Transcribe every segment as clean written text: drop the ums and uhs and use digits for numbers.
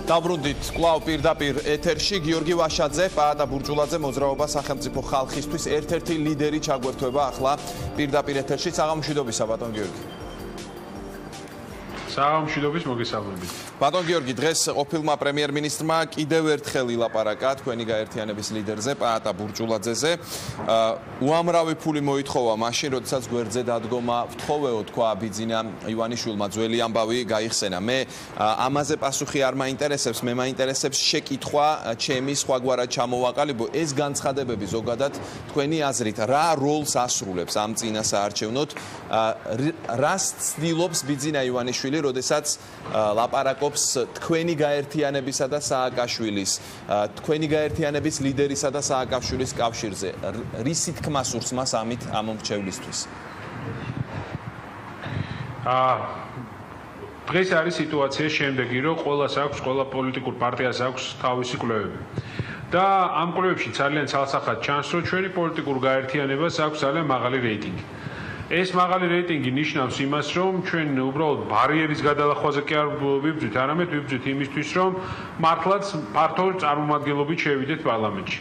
Davrundit კვლავ პირდაპირ ეთერში გიორგი ვაშაძე, პაატა ბურჯულაძე მოძრაობა სახელმწიფო ხალხისთვის ერთ-ერთი ლიდერი ჩაგვერთვება ახლა პირდაპირ ეთერში. საღამოშვიდობისა ბატონ გიორგი. საღამოშვიდობის მოგესალმებით. ბატონ გიორგი, დღეს ყოფილმა პრემიერ-მინისტრმა კიდევ ერთხელ ილაპარაკა თქვენი გაერთიანების ლიდერზე, პაატა ბურჯულაძეზე. უამრავი ფული მოითხოვა მაშინ, როდესაც გვერდზე დადგომა ვთხოვეო, თქვა ბიძინა ივანიშვილმა, ძველი ამბავი გაიხსენა. მე ამაზე პასუხი არ მაინტერესებს, მე მაინტერესებს შეკითხვა, ჩემი სხვაგვარად ჩამოვაყალიბო ეს განცხადებები ზოგადად თქვენი აზრით რა როლს ასრულებს ამ წინასაარჩევნოდ, რას ცდილობს ბიძინა ივანიშვილი, როდესაც ლაპარაკობს თქვენი გაერთიანებისა და სააკაშვილის, თქვენი გაერთიანების ლიდერისა და სააკაშვილის კავშირზე. რისი თქმა სურს მას ამით ამ მრჩევლისთვის? დღეს არის სიტუაცია შემდეგი, რომ ყველა პოლიტიკურ პარტიას აქვს თავისი კვლევები. და ამ კვლევებში ძალიან ცალსახად ჩანს, რომ ჩვენი პოლიტიკურ გაერთიანებას აქვს ძალიან მაღალი რეიტინგი. ეს მაღალი რეიტინგი ნიშნავს იმას, რომ ჩვენ უბრალოდ ბარიერის გადალახვაზე კი არ ვიბრძვით, არამედ ვიბრძვით იმისთვის, რომ მართლაც ფართო წარმომადგენლობით შევიდეთ პარლამენტში.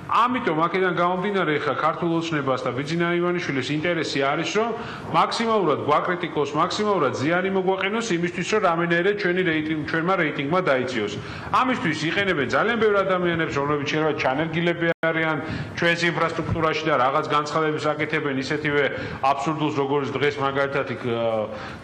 ამიტომ აქედან გამომდინარე, ხა ქართულ ოცნებას და ბიძინა ივანიშვილის ინტერესი არის, რომ მაქსიმალურად გვაკრიტიკოს, მაქსიმალურად ზიანი მოგვაყენოს იმისთვის, რომ რამენერე ჩვენმა რეიტინგმა დაიწიოს. ამისთვის იყენებენ ძალიან ბევრ ადამიანებს, რომლებიც შეიძლება ჩანერგილები არიან ჩვენს ინფრასტრუქტურაში და რაღაც განცხადების აკეთებენ ისეთივე აბსურდულს, როგორც დღეს მაგალითად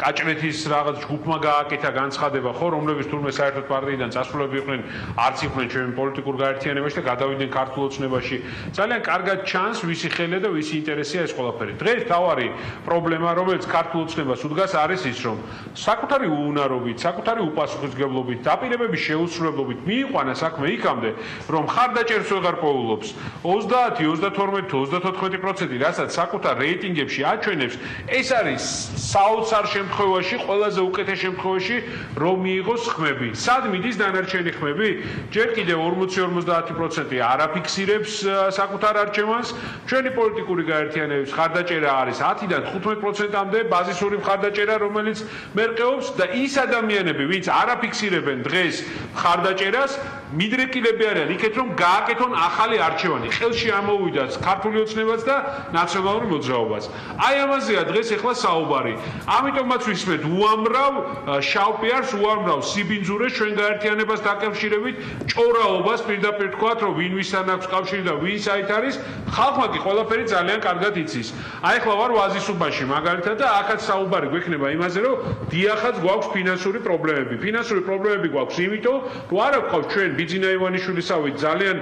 კაჭრეთის რაღაც ჯგუფმა გააკეთა განცხადება, ხო, რომლებიც თურმე საერთოდ პარტიიდან წასულები იყვნენ, არც იყვნენ ჩვენ პოლიტიკურ გაერთიანებაში და გადავიდნენ ქართულ ოცნებაში. ძალიან კარგად ჩანს, ვისი ხელია და ვისი ინტერესია ეს ყველაფერი. დღეს თავარი პრობლემა, რომელიც ქართულ ოცნებას უდგას, არის ის, რომ საკუთარი უუნარობით, საკუთარი უპასუხისმგებლობით, დაპირებების შეუსრულებლობით მიიყვანა საქმე იქამდე, რომ ხარდაჭერს ვეღარ პოულობს. 30, 32, 34%, რასაც საკუთარ რეიტინგებში აჩვენებს, ეს არის საოცარ შემთხვევაში, ყველაზე უკეთეს შემთხვევაში, რომ მიიღოს ხმები. სად მიდის დანარჩენი ხმები? ჯერ კიდევ 40-50% არ აფიქსირებს საკუთარ არჩევანს. ჩვენი პოლიტიკური გაერთიანების ხარდაჭერა არის 10-დან 15%-მდე ბაზისური ხარდაჭერა, რომელიც მერყეობს და ის ადამიანები, ვინც არ აფიქსირებენ დღეს ხარდაჭერას, მიდრეკილები არიან იქეთ, რომ გააკეთონ ახალი არჩევანი. ხელში ამოვიდათ ქართული ოცნებაც და ნაციონალური მოძრაობაც. აი ამაზეა დღეს ახლა საუბარი. ამიტომაც ვისმენთ უამრავ შავპიარს, უამრავ სიბინძურეს ჩვენ გაერთიანებას დაკავშირებით, ჭორაობას პირდაპირ თქვათ, რომ ვინ ვისთან აქვს კავშირი და ვინ საით არის, ხალხმა კი ყველაფერი ძალიან კარგად იცის. აი ახლა ვარ ვაზისუბანში მაგალითად და აქაც საუბარი გვექნება იმაზე, რომ დიახაც გვაქვს ფინანსური პრობლემები. ფინანსური პრობლემები გვაქვს იმიტომ, რომ არ გვყავს ჩვენ ბიძინა ივანიშვილისავით ძალიან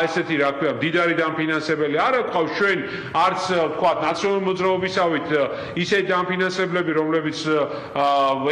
ესეთი რა ქვია, მდიდარი დამფინანსებელი, არ გვყავს ჩვენ არც თქვათ ნაციონალური მოძრაობისავით ისეთი დამფინანსებლები, რომლებიც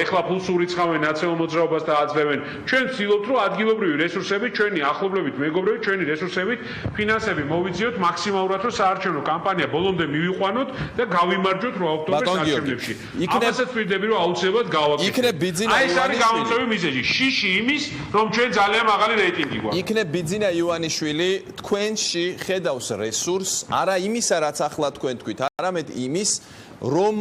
ეხლა ფულს ურიცხავენ ნაციონალურ მოძრაობას და აძლევენ. ჩვენ ვცდილობთ, რომ ადგილობრივი რესურსები, ჩვენი ახლობლებით მეგობრები, ჩვენი რესურსებით ფინანსები მოვიძიოთ მაქსიმალურად, რომ საარჩევნო კამპანია ბოლომდე მივიყვანოთ და გავიმარჯვოთ 8 ოქტომბრის არჩევნებში. ამასაც ვირდები, რომ აუცილებლად გავაკეთოთ. აი ეს არის გამოწვევი მიზეზი. შიში იმის, რომ ჩვენ ძალიან მაღალი რეიტინგი გვაქვს. იქნებ ბიძინა ივანიშვილი თქვენში ხედავს რესურსს, არა იმისა, რაც ახლა თქვენ თქვით, არამედ იმის, რომ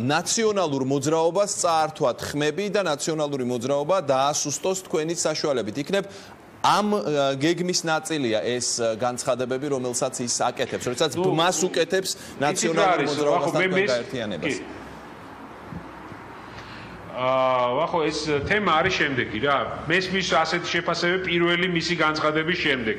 ნაციონალურ მოძრაობას წაართვათ ხმები და ნაციონალური მოძრაობა დაასუსტოს თქვენი საშუალებით. იქნებ ამ გეგმის ნაწილია ეს განცხადებები, რომელსაც ის აკეთებს, როდესაც მას უკეთებს ნაციონალურ მოძრაობასთან გაერთიანებას. ხო ეს თემა არის შემდეგი რა. მესმის ასეთი შეფასებები პირველი მისი განცხადების შემდეგ.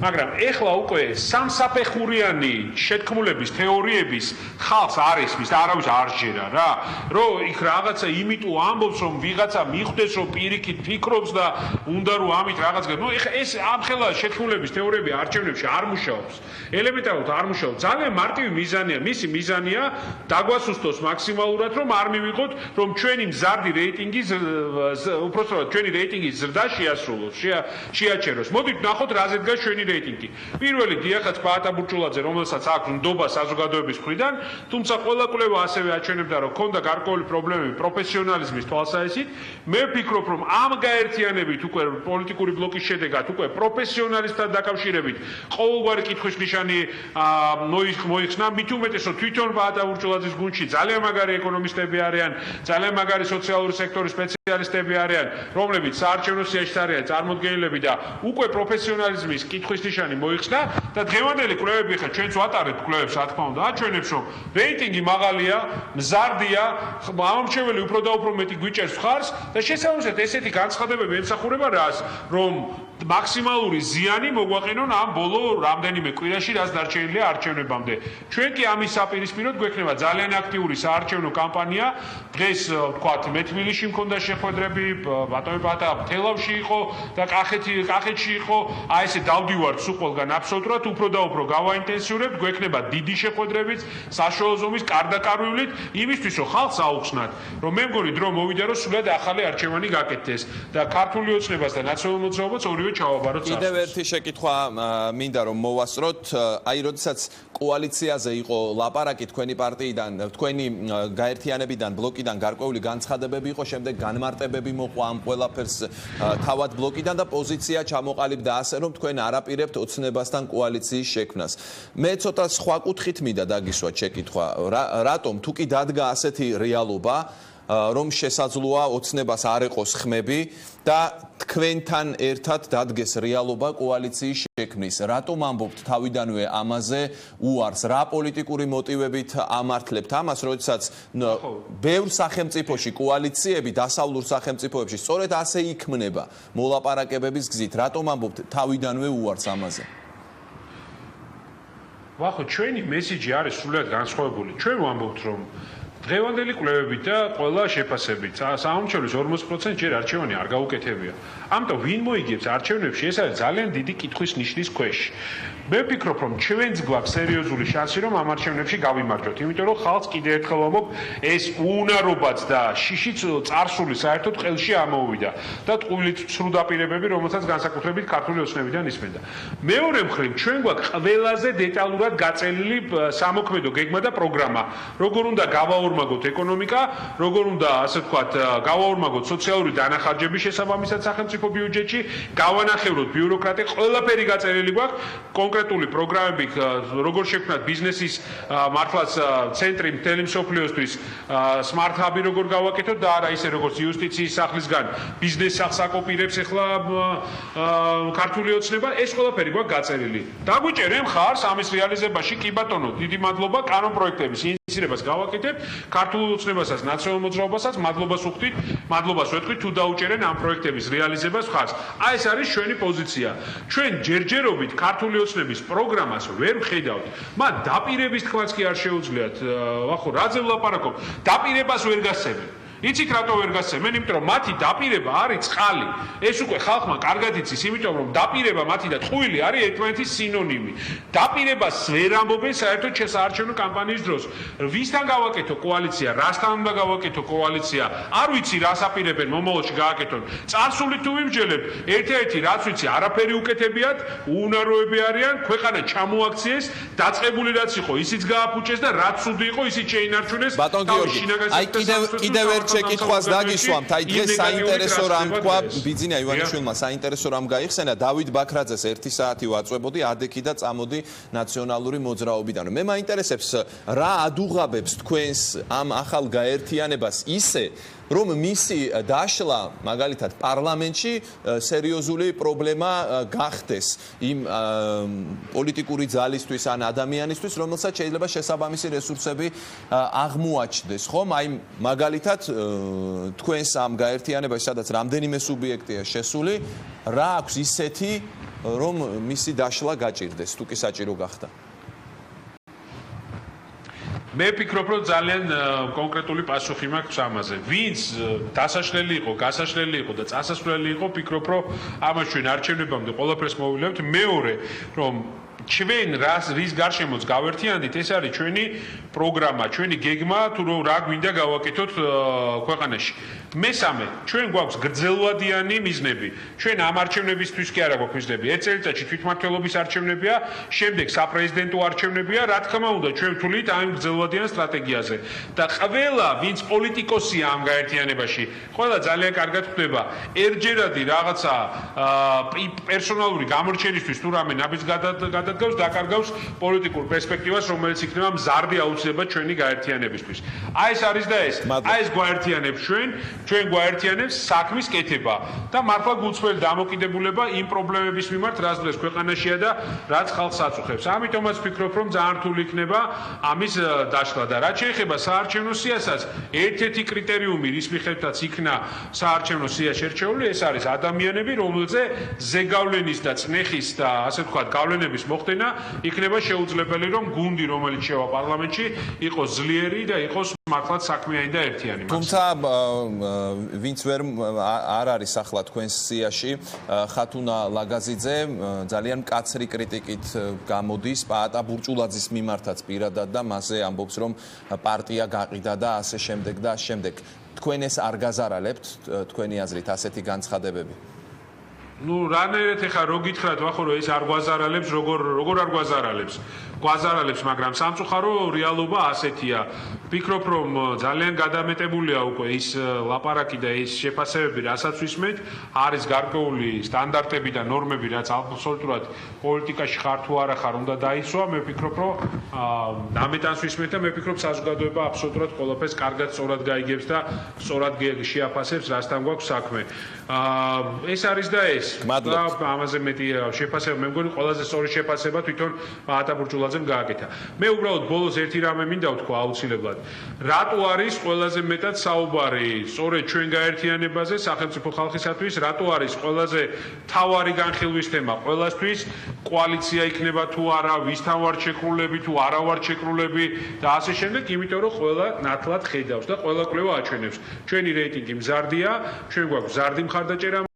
მაგრამ ეხლა უკვე სამსაფეხურიანი შეთქმულების თეორიების ხალხს არ ისმის და არავის არ შეერა რა. რომ იქ რაღაცა იმიტომ ამბობს, რომ ვიღაცა მიხვდეს, რომ პირიქით ფიქრობს და უნდა რომ ამით რაღაც გა. ნუ ეხლა ეს ამ ხელა შეთქმულების თეორიები არჩევნებში არ მუშაობს. ელემენტარულად არ მუშაობს. ძალიან მარტივი მიზანია. მისი მიზანია დაგვასუსტოს მაქსიმალურად, რომ არ მივიღოთ, რომ ჩვენი რეიტინგის უпростоრად ჩვენი რეიტინგის ზრდა შეასრულოს, შეაჩეროს. მოდით ნახოთ რაზე დგას ჩვენი რეიტინგი. პირველი დიახაც პაატა ბურჯულაძე, რომელსაც აქვს ნდობა საზოგადოების მხრიდან, თუმცა ყველა კვლევა ასევე აჩვენებდა, რომ ქონდა გარკვეული პრობლემები პროფესიონალიზმის თვალსაზრისით. მე ვფიქრობ, რომ ამ გაერთიანებით უკვე პოლიტიკური ბლოკის შედეგად უკვე პროფესიონალისტთან დაკავშირებით ყოველგვარი კითხვის ნიშანი მოიხსნა, მით უმეტეს, რომ თვითონ პაატა ბურჯულაძის გუნდში ძალიან მაგარი ეკონომისტები არიან, ძალიან მაგარი სოციალური სექტორის სპეციალისტები არიან, რომლებიც საარჩევნო სიაში არიან წარმოდგენილები და უკვე პროფესიონალიზმის კითხვის ნიშანი მოიხსნა და დღევანდელი კვლევები ხა ჩვენც ვატარებთ კვლევებს, რა თქმა უნდა, აჩვენებს, რომ რეიტინგი მაღალია, მზარდია, ამომრჩეველი უფრო და უფრო მეტი გვიჭერს მხარს და შესაბამისად ესეთი განცხადებები ემსახურება რას, რომ მაქსიმალური ზიანი მოგვაყენონ ამ ბოლო რამდენიმე კვირაში, რაც დარჩენილია არჩევნებამდე. ჩვენ კი ამის საპირისპიროდ გვექნება ძალიან აქტიური საარჩევნო კამპანია. დღეს ვთქვათ, მე თბილისში მქონდა შეხვედრები, ბატონი პატა თელავში იყო და კახეთში იყო. აი ესე დავდივართ სულ ყველგან აბსოლუტურად უფრო და უფრო გავაინტენსიურებთ, გვექნება დიდი შეხვედრებიც, საშუალო ზომის კარდაკარვილით, იმისთვის რომ ხალხს აუხსნათ, რომ მე მგონი დრო მოვიდა, რომ სულად ახალი არჩევანი გაკეთდეს და ქართული ოცნებას და ნაციონალურ მოძრაობას ორივე ჩავაბაროთ. კიდევ ერთი შეკითხვა მინდა რომ მოვასწროთ, აი როდესაც კოალიციაზე იყო ლაპარაკი თქვენი პარტიიდან, თქვენი გაერთიანებიდან, ბლოკიდან გარკვეული განცხადებები იყო, შემდეგ განმარტებები მოყვა ამ ყველაფერს თავად ბლოკიდან და პოზიცია ჩამოყალიბდა ასე, რომ თქვენ არაპირებთ ოცნებასთან კოალიციის შექმნას. მე ცოტა სხვა კუთხით მინდა დაგისვათ შეკითხვა, რატომ თუ კი დადგა ასეთი რეალობა, რომ შესაძლოა ოცნებას არ ეყოს ხმები და თქვენთან ერთად დადგეს რეალობა კოალიციის შექმნის. რატომ ამბობთ თავიდანვე ამაზე უარს? რა პოლიტიკური მოტივებით ამართლებთ ამას, როდესაც ბევრ სახელმწიფოში კოალიციები, დასავლურ სახელმწიფოებში სწორედ ასე იქმნება მოლაპარაკებების გზით. რატომ ამბობთ თავიდანვე უარს ამაზე? ვახო, ჩვენი მესიჯი არის სულად განსხვავებული. ჩვენ ვამბობთ, რომ დღევანდელი კვლევებით და ყველა შეფასებით საამჩევლოს 40% ჯერ არჩევანი არ გაუკეთებია. ამიტომ ვინ მოიგებს არჩევნებში, ეს არის ძალიან დიდი კითხვის ნიშნის ქვეშ. მე ვფიქრობ, რომ ჩვენც გვაქვს სერიოზული შანსი, რომ ამ არჩევნებში გავიმარჯვოთ, იმიტომ რომ ხალხს კიდევ ერთხელ ვამბობ, ეს უნარობაც და შიშიც წარსული საერთოდ ყელში ამოვიდა და ტყუილით ცრუ დაპირებები, რომელსაც განსაკუთრებით ქართული ოცნებიდან ისმენდა. მეორე მხრივ, ჩვენ გვაქვს ყველაზე დეტალურად გაწელილი სამოქმედო გეგმა და პროგრამა, როგორ უნდა გავაორმაგოთ ეკონომიკა, როგორ უნდა, ასე ვთქვათ, გავაორმაგოთ სოციალური დანახარჯების შესაბამისად სახელმწიფო ბიუჯეტში, გავანახევროთ ბიუროკრატია, ყველაფერი გაწერილი გვაქვს, კონკრეტული პროგრამები, როგორ შექმნათ ბიზნესის მართლაც ცენტრი მთელი მსოფლიოსთვის, smart hub-ი როგორ გავაკეთოთ და არა ისე როგორც იუსტიციის სახლისგან ბიზნეს სახლს აკოპირებს ახლა ქართული ოცნება, ეს ყველაფერი გვაქვს გაწერილი. დაგვიჭერენ მხარს ამის რეალიზებაში, კი ბატონო, დიდი მადლობა კანონ პროექტების ინიციირებას გავაკეთებთ, ქართულ ოცნებასაც, ნაციონალურ მოძრაობასაც მადლობას ვუხდით, მადლობას ვეთქვით თუ დაუჭერენ ამ პროექტების რეალიზებას მხარს. აი ეს არის ჩვენი პოზიცია. ჩვენ ჯერჯერობით ქართული ოცნების პროგრამას ვერ ვხედავთ. მათ დაპირების თქმაც კი არ შეუძლიათ. ახო, რაზე ვლაპარაკობ? დაპირებას ვერ გასცემენ. იცით რატო ვერ გასცემენ? იმიტომ რომ მათი დაპირება არის წყალი. ეს უკვე ხალხმა კარგად იცის, იმიტომ რომ დაპირება მათი და ტყუილი არის ერთმანეთის სინონიმი. დაპირებას ვერ ამბობენ საერთოდ შესაარჩევნო კამპანიის დროს. ვისთან გავაკეთო კოალიცია, რასთან უნდა გავაკეთო კოალიცია? არ ვიცი რას აპირებენ მომავალში გააკეთონ. წარსული თუ ვიმსჯელებ, ერთ-ერთი რაც ვიცი, არაფერი უკეთებიათ, უუნაროები არიან, ქვეყანა ჩამოაქციეს, დაწყებული რაც იყო, ისიც გააფუჭეს და რაც ცუდი იყო, ისიც შეინარჩუნეს. ბატონ გიორგი, აი კიდევ ერთ შეკითხვას დაგისვამთ. აი დღეს საინტერესო რამ თქვა ბიძინა ივანიშვილმა, საინტერესო რამ გაიხსენა. დავით ბაქრაძეს 1 საათი ვაწვებოდი ადექი და წამოდი ნაციონალური მოძრაობიდან. მე მაინტერესებს რა ადუღაბებს თქვენს ამ ახალ გაერთიანებას ისე რომ მისი დაშლა მაგალითად პარლამენტში სერიოზული პრობლემა გახდეს იმ პოლიტიკური ძალისთვის ან ადამიანისთვის, რომელსაც შეიძლება შესაბამისი რესურსები აღმოაჩნდეს, ხომ? აი მაგალითად თქვენს ამ გაერთიანებაში, სადაც რამდენიმე სუბიექტია შესული, რა აქვს ისეთი, რომ მისი დაშლა გაჭირდეს, თუ კი საჭირო გახდა? მე ვფიქრობ, რომ ძალიან კონკრეტული პასუხი მაქვს ამაზე. ვინც დასაშლელი იყო, გასაშლელი იყო და წასასვლელი იყო, ვფიქრობ, რომ ამას ჩვენ არჩევნებამდე ყველაფერს მოვილებთ. მეორე, რომ ჩვენ რის გარშემოც გავერთიანდით, ეს არის ჩვენი პროგრამა, ჩვენი გეგმა, თუ რა გვინდა გავაკეთოთ ქვეყანაში. მესამე, ჩვენ გვაქვს გრძელვადიანი მიზნები. ჩვენ ამ არჩევნებისთვის კი არა გვაქვს მიზნები. ერთ წელიწადში თვითმმართველობის არჩევნებია, შემდეგ საპრეზიდენტო არჩევნებია, რა თქმა უნდა, ჩვენ ვთვლით ამ გრძელვადიან სტრატეგიაზე. და ყველა, ვინც პოლიტიკოსია ამ გაერთიანებაში, ყველა ძალიან კარგად ხვდება, ერთჯერადი რაღაცა პერსონალური გამორჩენისთვის თუ რამე ნაბიჯს განადგავს, დაკარგავს პოლიტიკურ პერსპექტივას, რომელიც იქნება მზარდი აუცილებლად ჩვენი გაერთიანებისთვის. აი ეს არის და ეს. აი ეს გვაერთიანებს ჩვენ გვაერთიანებს საქმის კეთება და მართლა გულწრფელი დამოკიდებულება იმ პრობლემების მიმართ, რაც დღეს ქვეყანაშია და რაც ხალხს აწუხებს. ამიტომაც ვფიქრობ, რომ ძალიან რთული იქნება ამის დაშლა და რაც შეეხება საარჩევნო სიასაც, ერთ-ერთი კრიტერიუმი, რის მიხედვითაც იქნა საარჩევნო სია შერჩეული, ეს არის ადამიანები, რომელზე ზეგავლენის და წნეხის და ასე ვთქვათ, გავლენების მოხდენა იქნება შეუძლებელი, რომ გუნდი, რომელიც შევა პარლამენტში, იყოს ძლიერი და იყოს მართლაც საქმიანი და ერთიანი. თუმცა ვინც არ არის ახლა თქვენს სიაში, ხათუნა ლაგაზიძე ძალიან მკაცრი კრიტიკით გამოდის პაატა ბურჭულაძის მიმართაც პირადად და მასზე ამბობს, რომ პარტია გაყიდა და ასე შემდეგ და შემდეგ. თქვენ ეს არ გაზარალებთ თქვენი აზრით ასეთი განცხადებები? Ну, რანაირად ეხა რო გითხრათ, ვახო რომ ეს არ გვაზარალებს, როგორ არ გვაზარალებს? გვაზარალებს, მაგრამ სამწუხარო რეალობა ასეთია. ვფიქრობ, რომ ძალიან გადამეტებულია უკვე ის ლაპარაკი და ის შეფასებები, რასაც ვისმენთ, არის გარკვეული სტანდარტები და ნორმები, რაც აბსოლუტურად პოლიტიკაში ხარ თუ არა ხარ, უნდა დაიცვა. მე ვფიქრობ, რომ ამიტანს ვისმენთ და მე ვფიქრობ, საზოგადოება აბსოლუტურად ყველაფერს კარგად სწორად გაიგებს და სწორად შეაფასებს, რასთან გვაქვს საქმე. ეს არის და ეს. და ამაზე მეტი შეფასება მე მგონი ყველაზე სწორი შეფასება თვითონ პაატა ბურჭულაძემ გააკეთა. მე უბრალოდ ბოლოს ერთი რამე მინდა ვთქვა აუცილებლად. რატო არის ყველაზე მეტად საუბარი სწორედ ჩვენ გაერთიანებაზე სახელმწიფო ხალხისათვის, რატო არის ყველაზე მთავარი განხილვის თემა ყველასთვის, კოალიცია იქნება თუ არა, ვისთან ვარ შეკრულები თუ არა ვარ შეკრულები და ასე შემდეგ, იმიტომ რომ ყველა ნათლად ხედავს და ყველა კვლევა აჩვენებს. ჩვენი რეიტინგი მზარდია, ჩვენ გვაქვს მზარდი მხარდაჭერა